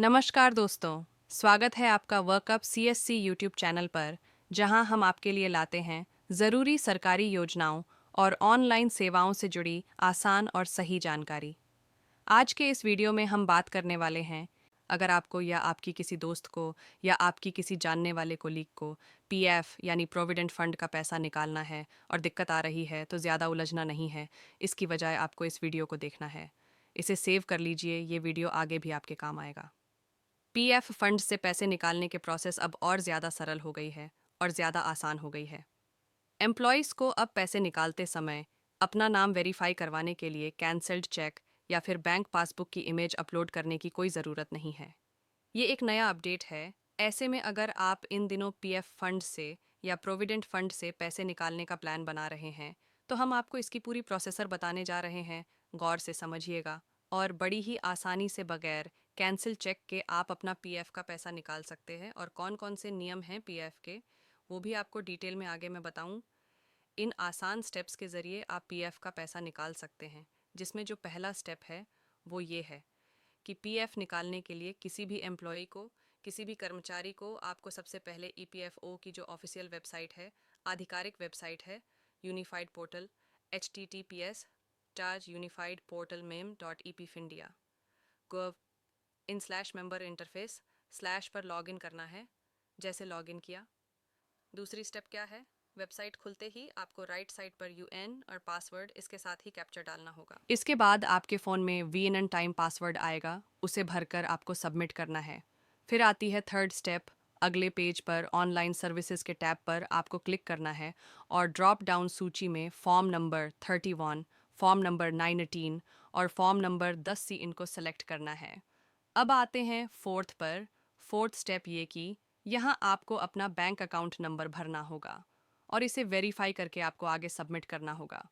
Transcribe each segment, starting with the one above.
नमस्कार दोस्तों, स्वागत है आपका वर्कअप सीएससी यूट्यूब चैनल पर, जहां हम आपके लिए लाते हैं ज़रूरी सरकारी योजनाओं और ऑनलाइन सेवाओं से जुड़ी आसान और सही जानकारी। आज के इस वीडियो में हम बात करने वाले हैं, अगर आपको या आपकी किसी दोस्त को या आपकी किसी जानने वाले कोलीग को पीएफ यानी प्रोविडेंट फंड का पैसा निकालना है और दिक्कत आ रही है, तो ज़्यादा उलझना नहीं है। इसकी बजाय आपको इस वीडियो को देखना है। इसे सेव कर लीजिए, ये वीडियो आगे भी आपके काम आएगा। पीएफ फंड से पैसे निकालने के प्रोसेस अब और ज़्यादा सरल हो गई है और ज़्यादा आसान हो गई है। एम्प्लॉयज़ को अब पैसे निकालते समय अपना नाम वेरीफाई करवाने के लिए कैंसल्ड चेक या फिर बैंक पासबुक की इमेज अपलोड करने की कोई ज़रूरत नहीं है। ये एक नया अपडेट है। ऐसे में अगर आप इन दिनों पीएफ फंड से या प्रोविडेंट फंड से पैसे निकालने का प्लान बना रहे हैं, तो हम आपको इसकी पूरी प्रोसेसर बताने जा रहे हैं। गौर से समझिएगा और बड़ी ही आसानी से बगैर कैंसिल चेक के आप अपना पीएफ का पैसा निकाल सकते हैं। और कौन कौन से नियम हैं पीएफ के, वो भी आपको डिटेल में आगे मैं बताऊं। इन आसान स्टेप्स के ज़रिए आप पीएफ का पैसा निकाल सकते हैं, जिसमें जो पहला स्टेप है वो ये है कि पीएफ निकालने के लिए किसी भी एम्प्लॉय को, किसी भी कर्मचारी को आपको सबसे पहले ईपीएफओ की जो ऑफिशियल वेबसाइट है, आधिकारिक वेबसाइट है, unified portal https://unifiedportalmem.epfindia.gov/member interface slash पर लॉगिन करना है। जैसे लॉगिन किया, दूसरी स्टेप क्या है? वेबसाइट खुलते ही आपको राइट साइड पर यूएन और पासवर्ड इसके साथ ही कैप्चर डालना होगा। इसके बाद आपके फ़ोन में वीएनएन टाइम पासवर्ड आएगा, उसे भरकर आपको सबमिट करना है। फिर आती है थर्ड स्टेप। अगले पेज पर ऑनलाइन सर्विसेज के टैब पर आपको क्लिक करना है और ड्रॉप डाउन सूची में फॉर्म नंबर 31, फॉर्म नंबर 918 और फॉर्म नंबर 10C इनको सेलेक्ट करना है। अब आते हैं फोर्थ पर। फोर्थ स्टेप ये कि यहाँ आपको अपना बैंक अकाउंट नंबर भरना होगा और इसे वेरीफाई करके आपको आगे सबमिट करना होगा।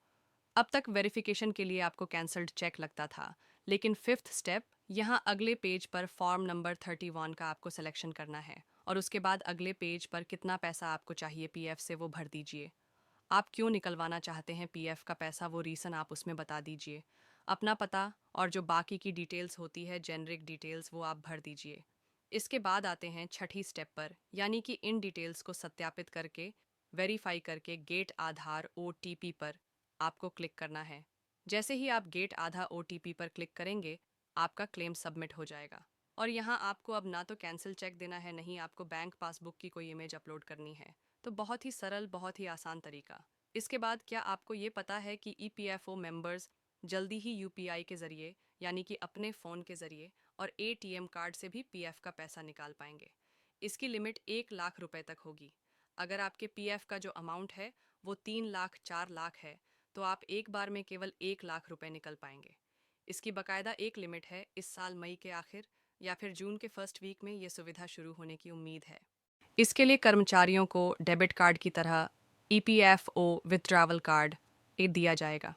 अब तक वेरिफिकेशन के लिए आपको कैंसल्ड चेक लगता था, लेकिन फिफ्थ स्टेप, यहाँ अगले पेज पर फॉर्म नंबर 31 का आपको सिलेक्शन करना है और उसके बाद अगले पेज पर कितना पैसा आपको चाहिए पीएफ से वो भर दीजिए। आप क्यों निकलवाना चाहते हैं पीएफ का पैसा, वो रीज़न आप उसमें बता दीजिए। अपना पता और जो बाकी की डिटेल्स होती है, जेनरिक डिटेल्स, वो आप भर दीजिए। इसके बाद आते हैं छठी स्टेप पर, यानी कि इन डिटेल्स को सत्यापित करके, वेरीफाई करके गेट आधार ओटीपी पर आपको क्लिक करना है। जैसे ही आप गेट आधार ओटीपी पर क्लिक करेंगे, आपका क्लेम सबमिट हो जाएगा। और यहाँ आपको अब ना तो कैंसिल चेक देना है, नहीं आपको बैंक पासबुक की कोई इमेज अपलोड करनी है। तो बहुत ही सरल, बहुत ही आसान तरीका। इसके बाद क्या आपको ये पता है कि ईपीएफओ मेंबर्स जल्दी ही यूपीआई के ज़रिए, यानी कि अपने फ़ोन के ज़रिए और एटीएम कार्ड से भी पीएफ का पैसा निकाल पाएंगे। इसकी लिमिट 1 लाख रुपए तक होगी। अगर आपके पीएफ का जो अमाउंट है वो 3 लाख 4 लाख है, तो आप एक बार में केवल 1 लाख रुपए निकल पाएंगे। इसकी बकायदा एक लिमिट है। इस साल मई के आखिर या फिर जून के फर्स्ट वीक में ये सुविधा शुरू होने की उम्मीद है। इसके लिए कर्मचारियों को डेबिट कार्ड की तरह ईपीएफओ विथड्रॉवल कार्ड दिया जाएगा।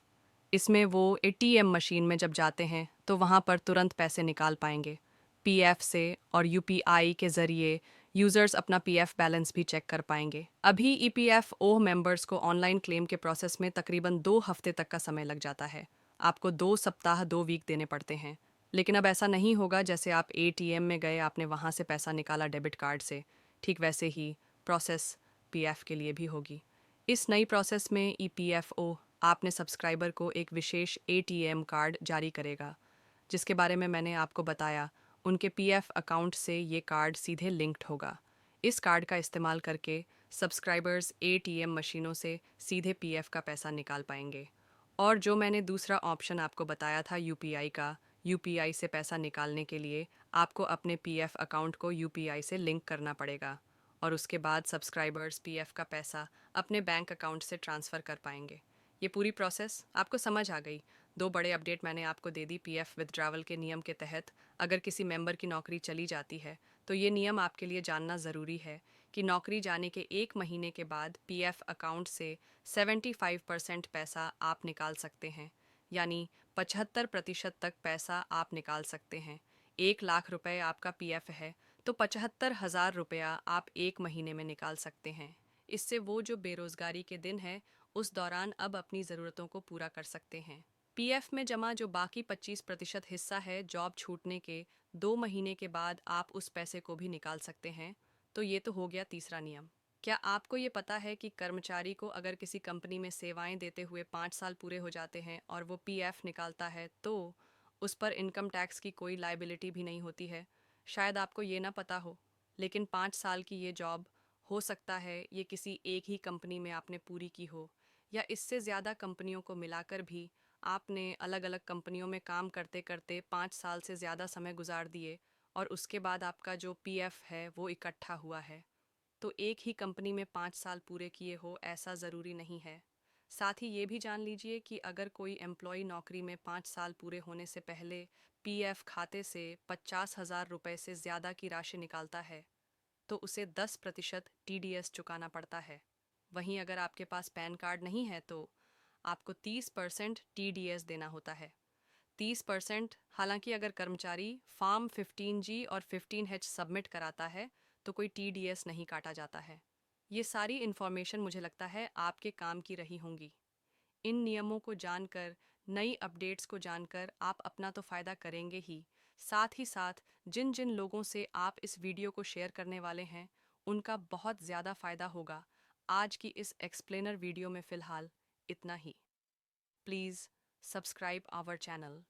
इसमें वो एटीएम मशीन में जब जाते हैं तो वहाँ पर तुरंत पैसे निकाल पाएंगे पीएफ से, और यूपीआई के ज़रिए यूज़र्स अपना पीएफ बैलेंस भी चेक कर पाएंगे। अभी ईपीएफओ मेंबर्स को ऑनलाइन क्लेम के प्रोसेस में तकरीबन 2 हफ्ते तक का समय लग जाता है। आपको 2 सप्ताह 2 वीक देने पड़ते हैं। लेकिन अब ऐसा नहीं होगा। जैसे आप एटीएम में गए, आपने वहाँ से पैसा निकाला डेबिट कार्ड से, ठीक वैसे ही प्रोसेस पीएफ के लिए भी होगी। इस नई प्रोसेस में ईपीएफओ आपने सब्सक्राइबर को एक विशेष एटीएम कार्ड जारी करेगा, जिसके बारे में मैंने आपको बताया। उनके पीएफ अकाउंट से ये कार्ड सीधे लिंक्ड होगा। इस कार्ड का इस्तेमाल करके सब्सक्राइबर्स एटीएम मशीनों से सीधे पीएफ का पैसा निकाल पाएंगे। और जो मैंने दूसरा ऑप्शन आपको बताया था यूपीआई का, यूपीआई से पैसा निकालने के लिए आपको अपने पीएफ अकाउंट को यूपीआई से लिंक करना पड़ेगा और उसके बाद सब्सक्राइबर्स पीएफ का पैसा अपने बैंक अकाउंट से ट्रांसफ़र कर पाएंगे। ये पूरी प्रोसेस आपको समझ आ गई। 2 बड़े अपडेट मैंने आपको दे दी पीएफ विथड्रॉवल के नियम के तहत। अगर किसी मेंबर की नौकरी चली जाती है, तो ये नियम आपके लिए जानना ज़रूरी है कि नौकरी जाने के 1 महीने के बाद पीएफ अकाउंट से 75% पैसा आप निकाल सकते हैं, यानी 75% तक पैसा आप निकाल सकते हैं। 1 लाख रुपए आपका पीएफ है, तो 75,000 रुपया आप 1 महीने में निकाल सकते हैं। इससे वो जो बेरोजगारी के दिन है, उस दौरान अब अपनी ज़रूरतों को पूरा कर सकते हैं। पीएफ में जमा जो बाकी 25% हिस्सा है जॉब छूटने के 2 महीने के बाद आप उस पैसे को भी निकाल सकते हैं। तो ये तो हो गया तीसरा नियम। क्या आपको ये पता है कि कर्मचारी को अगर किसी कंपनी में सेवाएं देते हुए 5 साल पूरे हो जाते हैं और वो पीएफ निकालता है तो उस पर इनकम टैक्स की कोई लाइबिलिटी भी नहीं होती है। शायद आपको ये ना पता हो, लेकिन 5 साल की ये जॉब हो सकता है ये किसी एक ही कंपनी में आपने पूरी की हो, या इससे ज़्यादा कंपनियों को मिलाकर भी आपने अलग अलग कंपनियों में काम करते करते 5 साल से ज़्यादा समय गुजार दिए और उसके बाद आपका जो पीएफ है वो इकट्ठा हुआ है। तो एक ही कंपनी में 5 साल पूरे किए हो ऐसा ज़रूरी नहीं है। साथ ही ये भी जान लीजिए कि अगर कोई एम्प्लॉय नौकरी में 5 साल पूरे होने से पहले पीएफ खाते से 50,000 रुपये से ज़्यादा की राशि निकालता है तो उसे 10% टीडीएस चुकाना पड़ता है। वहीं अगर आपके पास पैन कार्ड नहीं है तो आपको 30% टीडीएस देना होता है। 30%। हालांकि अगर कर्मचारी फॉर्म 15G और 15H सबमिट कराता है तो कोई टीडीएस नहीं काटा जाता है। ये सारी इन्फॉर्मेशन मुझे लगता है आपके काम की रही होंगी। इन नियमों को जानकर, नई अपडेट्स को जानकर आप अपना तो फ़ायदा करेंगे ही, साथ ही साथ जिन जिन लोगों से आप इस वीडियो को शेयर करने वाले हैं उनका बहुत ज़्यादा फ़ायदा होगा। आज की इस एक्सप्लेनर वीडियो में फ़िलहाल इतना ही। Please subscribe our channel.